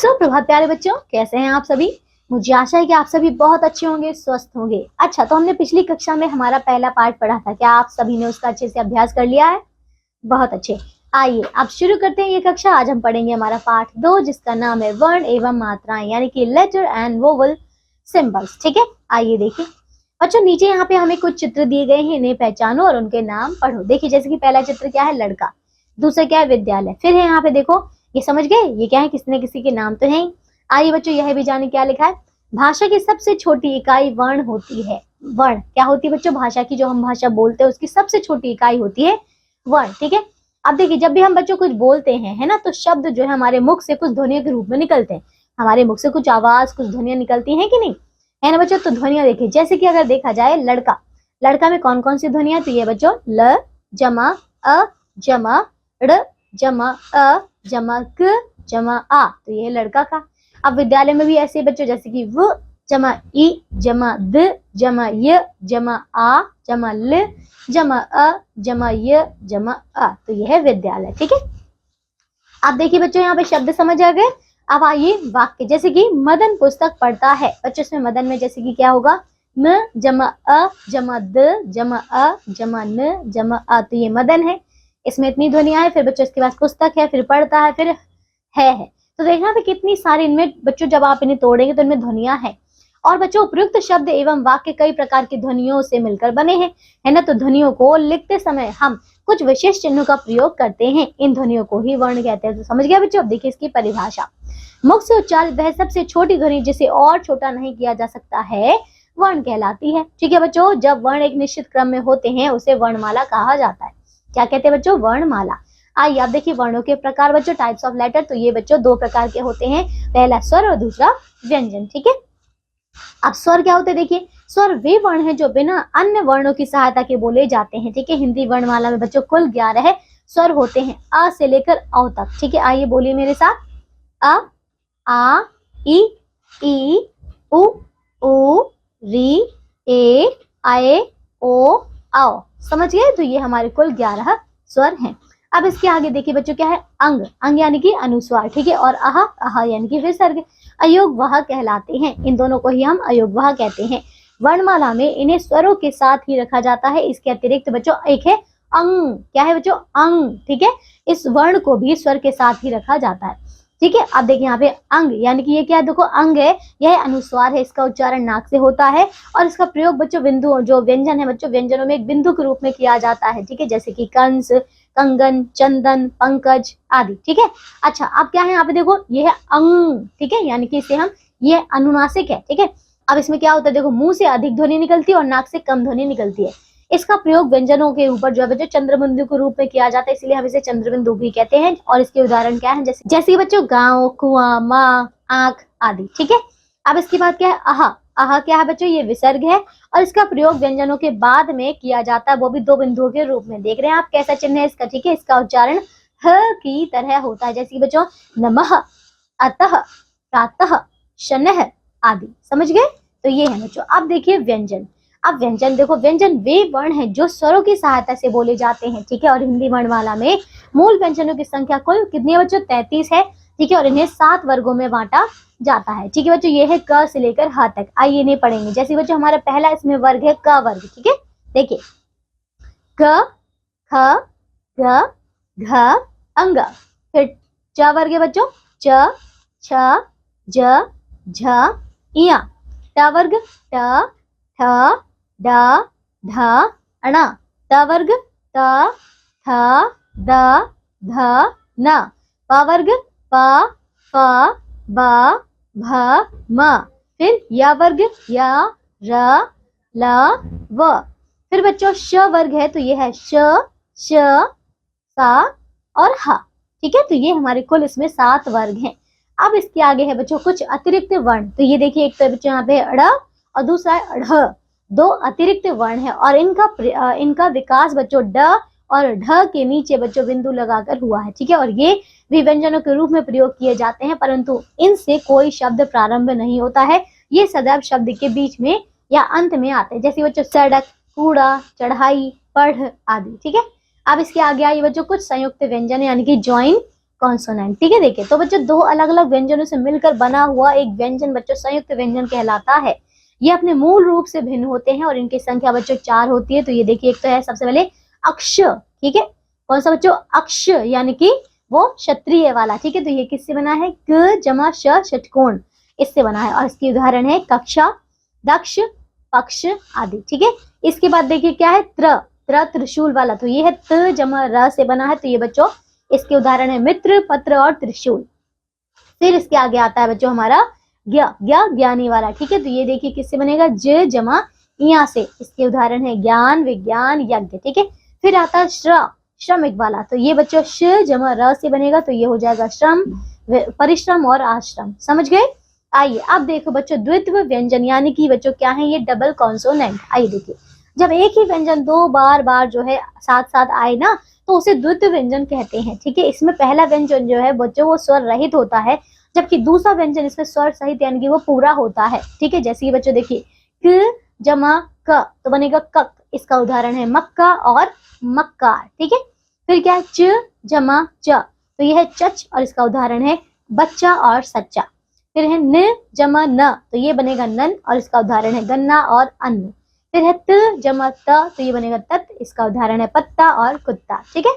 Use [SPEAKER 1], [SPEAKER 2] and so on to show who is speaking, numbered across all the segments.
[SPEAKER 1] सुप्रभात प्यारे बच्चों, कैसे हैं आप सभी। मुझे आशा है कि आप सभी बहुत अच्छे होंगे, स्वस्थ होंगे। अच्छा, तो हमने पिछली कक्षा में हमारा पहला पाठ पढ़ा था, क्या आप सभी ने उसका अच्छे से अभ्यास कर लिया है? बहुत अच्छे। आइए अब शुरू करते हैं ये कक्षा। आज हम पढ़ेंगे हमारा पाठ 2, जिसका नाम है वर्ण एवं मात्राएं, यानी कि लेटर एंड वोवल सिंबल्स। ठीक है, आइए देखिए बच्चों, नीचे यहाँ पे हमें कुछ चित्र दिए गए हैं, इन्हें पहचानो और उनके नाम पढ़ो। देखिए, जैसे कि पहला चित्र क्या है, लड़का। दूसरा क्या है, विद्यालय। फिर है यहाँ पे देखो, ये समझ गए, ये क्या है, किसी न किसी के नाम तो है। आइए बच्चों, यह भी जाने क्या लिखा है। भाषा की सबसे छोटी इकाई वर्ण होती है। वर्ण क्या होती है बच्चों? भाषा की, जो हम भाषा बोलते हैं उसकी सबसे छोटी इकाई होती है वर्ण। ठीक है, अब देखिए, जब भी हम बच्चों कुछ बोलते हैं, है ना, तो शब्द जो है हमारे मुख से कुछ ध्वनियों के रूप में निकलते हैं। हमारे मुख से कुछ आवाज, कुछ ध्वनियां निकलती हैं कि नहीं, है ना बच्चों। तो ध्वनियां देखिए, जैसे कि अगर देखा जाए लड़का, लड़का में कौन कौन सी ध्वनियां? तो ये बच्चों ल जमा अ जमा ड़ जमा अ जमा क जमा आ, तो ये है लड़का का। अब विद्यालय में भी ऐसे बच्चों, जैसे कि व जमा ई जमा द जमा य जमा आ जमा ल जमा अ जमा य जमा अ, तो ये है विद्यालय। ठीक है, अब देखिए बच्चों, यहाँ पे शब्द समझ आ गए। अब आइए वाक्य, जैसे कि मदन पुस्तक पढ़ता है। बच्चों इसमें मदन में जैसे कि क्या होगा, म जमा अ जमा द जमा अ जमा न जमा अ, तो ये मदन है। इसमें इतनी ध्वनियां है। फिर बच्चों इसके बाद पुस्तक है, फिर पढ़ता है, फिर है। तो देखना पे कितनी सारी इनमें बच्चों, जब आप इन्हें तोड़ेंगे तो इनमें ध्वनियां हैं। और बच्चों उपयुक्त शब्द एवं वाक्य कई प्रकार की ध्वनियों से मिलकर बने हैं, है ना। तो ध्वनियों को लिखते समय हम कुछ विशेष चिन्हों का प्रयोग करते हैं, इन ध्वनियों को ही वर्ण कहते हैं। तो समझ गया बच्चों। अब देखिए इसकी परिभाषा। मुख से उच्चारित वह सबसे छोटी ध्वनि जिसे और छोटा नहीं किया जा सकता है, वर्ण कहलाती है। ठीक है बच्चों, जब वर्ण एक निश्चित क्रम में होते हैं उसे वर्णमाला कहा जाता है। क्या कहते हैं बच्चों? वर्णमाला। आइए अब देखिए वर्णों के प्रकार बच्चों, टाइप्स ऑफ लेटर। तो ये बच्चों दो प्रकार के होते हैं, पहला स्वर और दूसरा व्यंजन। ठीक है, अब स्वर क्या होते हैं? देखिए, स्वर वे वर्ण हैं जो बिना अन्य वर्णों की सहायता के बोले जाते हैं। ठीक है, हिंदी वर्णमाला में बच्चों कुल 11 स्वर होते हैं, अ से लेकर औ तक। ठीक है, आइए बोलिए मेरे साथ। अ आ ई उ ऊ री ए आए ओ आओ। समझ गए? तो ये हमारे कुल 11 स्वर हैं। अब इसके आगे देखिए बच्चों, क्या है, अंग। अंग यानी कि अनुस्वार। ठीक है, और अह, अह यानी कि विसर्ग, अयोग वह कहलाते हैं। इन दोनों को ही हम अयोग वह कहते हैं। वर्णमाला में इन्हें स्वरों के साथ ही रखा जाता है। इसके अतिरिक्त बच्चों एक है अंग। क्या है बच्चों? अंग। ठीक है, इस वर्ण को भी स्वर के साथ ही रखा जाता है। ठीक है, अब देखिए यहाँ पे अंग यानी कि ये क्या है, देखो अंग है, यह अनुस्वार है, इसका उच्चारण नाक से होता है और इसका प्रयोग बच्चों बिंदु, जो व्यंजन है बच्चों, व्यंजनों में एक बिंदु के रूप में किया जाता है। ठीक है, जैसे कि कंस, कंगन, चंदन, पंकज आदि। ठीक है, अच्छा अब क्या है यहाँ पे देखो, ये है अंग। ठीक है, यानी कि इसे हम, ये अनुनासिक है। ठीक है, अब इसमें क्या होता है, देखो मुंह से अधिक ध्वनि निकलती है और नाक से कम ध्वनि निकलती है। इसका प्रयोग व्यंजनों के ऊपर जो है बच्चों चंद्रबिंदु के रूप में किया जाता है, इसलिए हम इसे चंद्रबिंदु भी कहते हैं। और इसके उदाहरण क्या है, जैसे बच्चों गांव, कुआं, माँ, आंख आदि। ठीक है, अब इसके बाद क्या है, आह। आह क्या है बच्चों? ये विसर्ग है और इसका प्रयोग व्यंजनों के बाद में किया जाता है, वो भी दो बिंदुओं के रूप में। देख रहे हैं आप कैसा चिन्ह है इसका? ठीक है, इसका उच्चारण ह की तरह होता है, जैसे कि बच्चों नमः, अतः, प्रातः, शनः आदि। समझ गए? तो ये है बच्चों। अब देखिए व्यंजन। अब व्यंजन देखो, व्यंजन वे वर्ण हैं जो स्वरों की सहायता से बोले जाते हैं। ठीक है, और हिंदी वर्णमाला में मूल व्यंजनों की संख्या कुल कितनी है बच्चों? 33 है। ठीक है, और इन्हें 7 वर्गों में बांटा जाता है। ठीक है बच्चों, ये है क से लेकर ह तक। आइए इन्हें पढ़ेंगे। जैसे बच्चों हमारा पहला इसमें वर्ग है क वर्ग। ठीक है, देखिए क ख ग घ अंग। फिर च वर्ग है बच्चों, च छ ज झ इया। ट वर्ग, ट ठ ड ढ अण। त वर्ग, त थ द ध न। प वर्ग, प फ ब भ म। फिर य वर्ग, य र ल व। फिर बच्चों श वर्ग है, तो ये है श श सा और ह। ठीक है, तो ये हमारे कुल इसमें 7 वर्ग हैं। अब इसके आगे है बच्चों कुछ अतिरिक्त वर्ण। तो ये देखिए, एक तो बच्चों यहाँ पे अड़ और दूसरा है अढ़। दो अतिरिक्त वर्ण है और इनका विकास बच्चों ड और ढ के नीचे बच्चों बिंदु लगाकर हुआ है। ठीक है, और ये भी व्यंजनों के रूप में प्रयोग किए जाते हैं, परंतु इनसे कोई शब्द प्रारंभ नहीं होता है। ये सदैव शब्द के बीच में या अंत में आते हैं, जैसे बच्चों सड़क, कूड़ा, चढ़ाई, पढ़ आदि। ठीक है, अब इसके आगे आइए बच्चों कुछ संयुक्त व्यंजन यानी कि ज्वाइन कॉन्सोनेंट। ठीक है, देखिए तो बच्चों दो अलग अलग व्यंजनों से मिलकर बना हुआ एक व्यंजन बच्चों संयुक्त व्यंजन कहलाता है। ये अपने मूल रूप से भिन्न होते हैं और इनकी संख्या बच्चों 4 होती है। तो ये देखिए एक तो है सबसे पहले अक्ष। ठीक है, कौन सा बच्चों? अक्ष, यानी कि वो क्षत्रिय वाला। ठीक है, तो ये किससे बना है? क जमा श षटकोण, इससे बना है। और इसकी उदाहरण है कक्षा, दक्ष, पक्ष आदि। ठीक है, इसके बाद देखिए क्या है? त्र त्रिशूल वाला। तो ये है त जमा र से बना है। तो ये बच्चों इसके उदाहरण है मित्र, पत्र और त्रिशूल। फिर इसके आगे आता है बच्चों हमारा ज्ञानी वाला। ठीक है, तो ये देखिए किससे बनेगा? ज जमा इया से। इसके उदाहरण है ज्ञान, विज्ञान, यज्ञ। ठीक है, फिर आता है श्रमिक वाला। तो ये बच्चों श जमा र से बनेगा। तो ये हो जाएगा श्रम, परिश्रम और आश्रम। समझ गए? आइए अब देखो बच्चों द्वित्व व्यंजन, यानी कि बच्चों क्या है? ये डबल कॉन्सोनेंट। आइए देखिए, जब एक ही व्यंजन दो बार जो है साथ साथ आए ना, तो उसे द्वित्व व्यंजन कहते हैं। ठीक है, इसमें पहला व्यंजन जो है बच्चों वो स्वर रहित होता है, जबकि दूसरा व्यंजन इसमें स्वर सहित यानी कि वो पूरा होता है। ठीक है, जैसे कि बच्चों देखिए क जमा क तो बनेगा कक। इसका उदाहरण है मक्का और मक्कार। ठीक है, फिर क्या है? च जमा च, तो यह है चच और इसका उदाहरण है बच्चा और सच्चा। फिर है न जमा न, तो ये बनेगा नन और इसका उदाहरण है गन्ना और अन्न। फिर है त जमा त, तो ये बनेगा तत, इसका उदाहरण है पत्ता और कुत्ता। ठीक है,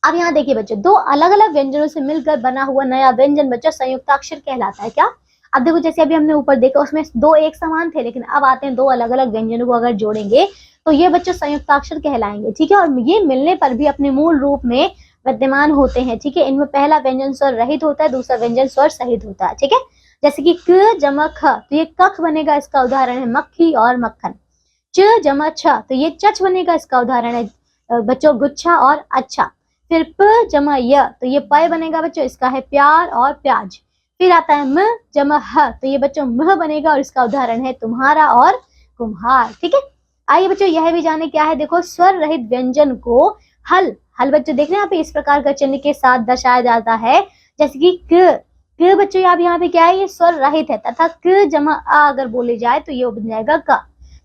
[SPEAKER 1] अब यहाँ देखिए बच्चों दो अलग अलग व्यंजनों से मिलकर बना हुआ नया व्यंजन बच्चों संयुक्ताक्षर कहलाता है। क्या? अब देखो जैसे अभी हमने ऊपर देखा उसमें दो एक समान थे, लेकिन अब आते हैं दो अलग अलग व्यंजनों को अगर जोड़ेंगे तो ये बच्चों संयुक्ताक्षर कहलाएंगे। ठीक है, और ये मिलने पर भी अपने मूल रूप में विद्यमान होते हैं। ठीक है, इनमें पहला व्यंजन स्वर रहित होता है, दूसरा व्यंजन स्वर सहित होता है। ठीक है, जैसे कि क जमा ख, तो ये कख बनेगा, इसका उदाहरण है मक्खी और मक्खन। च जमा छ, तो ये चच बनेगा, इसका उदाहरण है बच्चों गुच्छा और अच्छा। फिर प जमा य, तो ये पय बनेगा बच्चों, इसका है प्यार और प्याज। फिर आता है म जमा ह, तो ये बच्चों मह बनेगा और इसका उदाहरण है तुम्हारा और कुम्हार। ठीक है, आइए बच्चों यह भी जाने क्या है। देखो स्वर रहित व्यंजन को हल बच्चों देख रहे हैं यहाँ पे इस प्रकार का चिन्ह के साथ दर्शाया जाता है, जैसे कि क बच्चों यहाँ पे क्या है? ये स्वर रहित है, तथा क जमा आ अगर बोले जाए तो ये बन जाएगा क।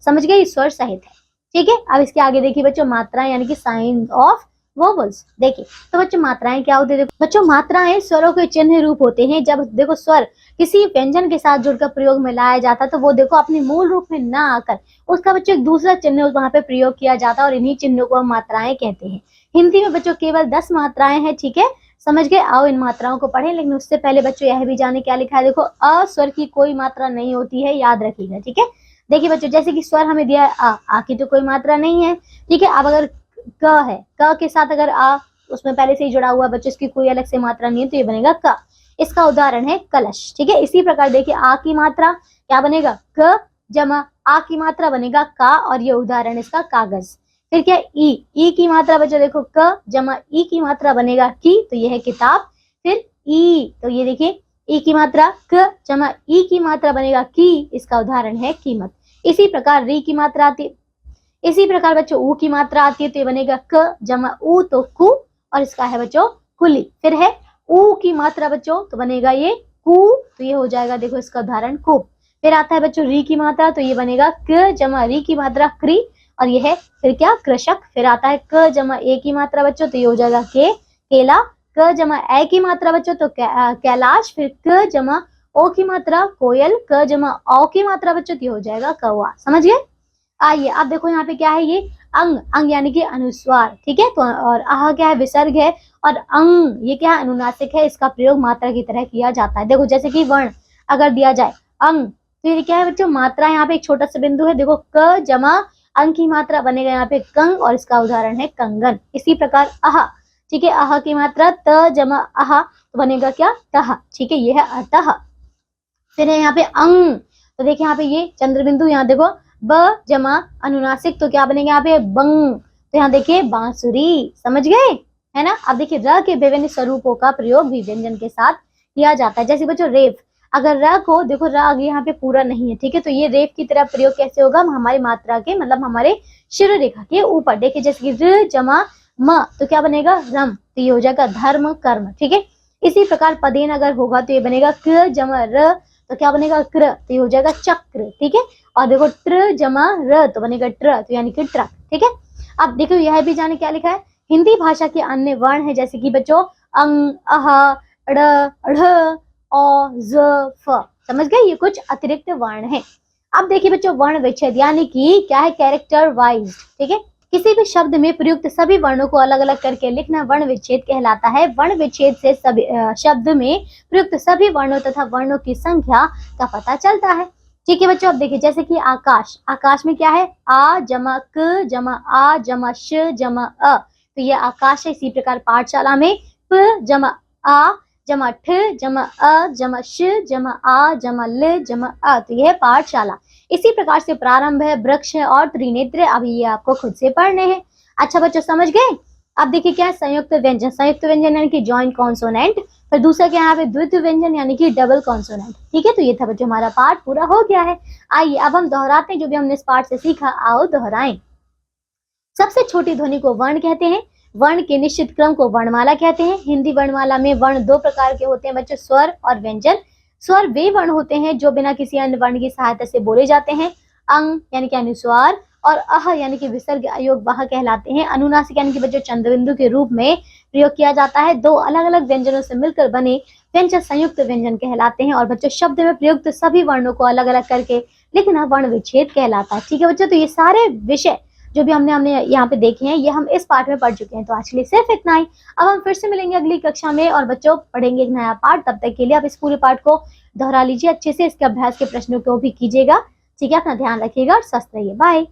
[SPEAKER 1] समझ गए? स्वर सहित है। ठीक है, अब इसके आगे देखिए बच्चों मात्राएं, यानी कि साइन ऑफ वोवल्स। देखिए तो बच्चों मात्राएं क्या होती है? देखो बच्चों मात्राएं स्वरों के चिन्ह रूप होते हैं। जब देखो स्वर किसी व्यंजन के साथ जुड़कर प्रयोग में लाया जाता है तो वो देखो अपने मूल रूप में ना आकर उसका बच्चों एक दूसरा चिन्ह वहां पे प्रयोग किया जाता है और इन्हीं चिन्हों को हम मात्राएं कहते हैं। हिंदी में बच्चों केवल 10 मात्राएं हैं। ठीक है, समझ गए? आओ इन मात्राओं को पढ़ें, लेकिन उससे पहले बच्चों यह भी जाने क्या लिखा है। देखो अ स्वर की कोई मात्रा नहीं होती है, याद रखिएगा। ठीक है, देखिए बच्चों जैसे कि स्वर हमें दिया है आ की तो कोई मात्रा नहीं है। ठीक है, अब अगर क है, क के साथ अगर आ उसमें पहले से ही जुड़ा हुआ बच्चों इसकी कोई अलग से मात्रा नहीं है, तो ये बनेगा क। इसका उदाहरण है कलश। ठीक है, इसी प्रकार देखिए आ की मात्रा क्या बनेगा? क जमा आ की मात्रा बनेगा का, और ये उदाहरण इसका कागज। फिर क्या? ई की मात्रा बच्चों देखो क जमा ई की मात्रा बनेगा की, तो ये है किताब। फिर ई, तो ये देखिए ई की मात्रा क जमा ई की मात्रा बनेगा की, इसका उदाहरण है कीमत। इसी प्रकार री की मात्रा आती, इसी प्रकार बच्चों ऊ की मात्रा आती है, तो ये बनेगा क जमा ऊ, तो कु, और इसका है बच्चों कुली। फिर है ऊ की मात्रा बच्चों, तो बनेगा ये कु, तो ये हो जाएगा देखो इसका उदाहरण खूब। फिर आता है बच्चों री की मात्रा, तो ये बनेगा क जमा री की मात्रा क्री, और ये है फिर क्या? कृषक। फिर आता है क जमा ए की मात्रा बच्चों, तो ये हो जाएगा के केला। क जमा ए की मात्रा बच्चों तो कैलाश। फिर क जमा ओ की मात्रा कोयल। क जमा औ की मात्रा बच्चों तो ये हो जाएगा कौवा। समझ गए? आइए अब देखो यहाँ पे क्या है? ये अंग यानी कि अनुस्वार। ठीक है, तो और आह क्या है? विसर्ग है, और अंग ये क्या है? अनुनासिक है। इसका प्रयोग मात्रा की तरह किया जाता है। देखो जैसे कि वर्ण अगर दिया जाए अंग, तो ये क्या है बच्चों? मात्रा। यहाँ पे एक छोटा सा बिंदु है, देखो क जमा अंग की मात्रा बनेगा यहाँ पे कंग, और इसका उदाहरण है कंगन। इसी प्रकार आह, ठीक है, आह की मात्रा त जमा आह, तो बनेगा क्या? तह। ठीक है, ये है अतः। फिर है यहाँ पे अंग, तो देखिए यहाँ पे ये चंद्र बिंदु, यहाँ देखो ब जमा अनुनासिक, तो क्या बनेगा यहाँ पे? बंग। तो यहाँ देखिए बांसुरी। समझ गए? है ना? अब देखिए र के विभिन्न स्वरूपों का प्रयोग भी व्यंजन के साथ किया जाता है। जैसे बच्चों रेफ, अगर र को देखो र आगे यहाँ पे पूरा नहीं है, ठीक है, तो ये रेफ की तरह प्रयोग कैसे होगा? हमारी मात्रा के मतलब हमारे शिरो रेखा के ऊपर। देखिए जैसे कि र जमा म, तो क्या बनेगा? रम, तो ये हो जाएगा धर्म कर्म। ठीक है, इसी प्रकार पदेन अगर होगा तो ये बनेगा क जमा र, तो क्या बनेगा? क्र, तो ये हो जाएगा चक्र। ठीक है, और देखो ट्र जमा र, तो बनेगा ट्र, तो यानी कि ट्रक। ठीक है, अब देखो यह भी जाने क्या लिखा है। हिंदी भाषा के अन्य वर्ण है जैसे कि बच्चों अंग, अह, ड़, ढ़, औ, ज, फ। समझ गए, ये कुछ अतिरिक्त वर्ण हैं। अब देखिए बच्चों, वर्ण विच्छेद यानी कि क्या है, कैरेक्टर वाइज। ठीक है, किसी भी शब्द में प्रयुक्त सभी वर्णों को अलग अलग करके लिखना वर्ण विच्छेद कहलाता है। वर्ण विच्छेद से सभी शब्द में प्रयुक्त सभी वर्णों तथा वर्णों की संख्या का पता चलता है। ठीक है बच्चों, अब देखिए जैसे कि आकाश, आकाश में क्या है, आ जमा क जमा आ जमा श जमा अ, तो ये आकाश है। इसी प्रकार पाठशाला में प जमा आ जमा ठ जमा अ जमा श जमा आ जमा ल जमा अ, तो यह है पाठशाला। इसी प्रकार से प्रारंभ है, वृक्ष है और त्रिनेत्र। अभी ये आपको खुद से पढ़ने हैं। अच्छा बच्चों, समझ गए। अब देखिए क्या है, संयुक्त व्यंजन। संयुक्त व्यंजन यानी कि जॉइंट कॉन्सोनेंट। फिर दूसरा क्या है यहाँ पे, द्वित्व व्यंजन यानी कि डबल कॉन्सोनेंट। ठीक है, तो ये था बच्चों हमारा पाठ पूरा हो गया है। आइए अब हम दोहराते हैं जो भी हमने इस पाठ से सीखा, आओ दोहराएं। सबसे छोटी ध्वनि को वर्ण कहते हैं। वर्ण के निश्चित क्रम को वर्णमाला कहते हैं। हिंदी वर्णमाला में वर्ण दो प्रकार के होते हैं बच्चों, स्वर और व्यंजन। स्वर वे वर्ण होते हैं जो बिना किसी अन्य वर्ण की सहायता से बोले जाते हैं। अंग यानी कि अनुस्वार और अह यानी कि विसर्ग अयोग वह कहलाते हैं। अनुनासिक यानी कि बच्चों चंद्रबिंदु के रूप में प्रयोग किया जाता है। दो अलग अलग व्यंजनों से मिलकर बने व्यंजन संयुक्त व्यंजन कहलाते हैं। और बच्चों शब्द में प्रयुक्त सभी वर्णों को अलग अलग करके लिखना वर्ण विच्छेद कहलाता है। ठीक है बच्चों, तो ये सारे विषय जो भी हमने यहाँ पे देखे हैं, ये हम इस पाठ में पढ़ चुके हैं। तो आज के लिए सिर्फ इतना ही। अब हम फिर से मिलेंगे अगली कक्षा में और बच्चों पढ़ेंगे एक नया पाठ। तब तक के लिए आप इस पूरे पाठ को दोहरा लीजिए अच्छे से, इसके अभ्यास के प्रश्नों को भी कीजिएगा। ठीक है, अपना ध्यान रखिएगा और स्वस्थ रहिए। बाय।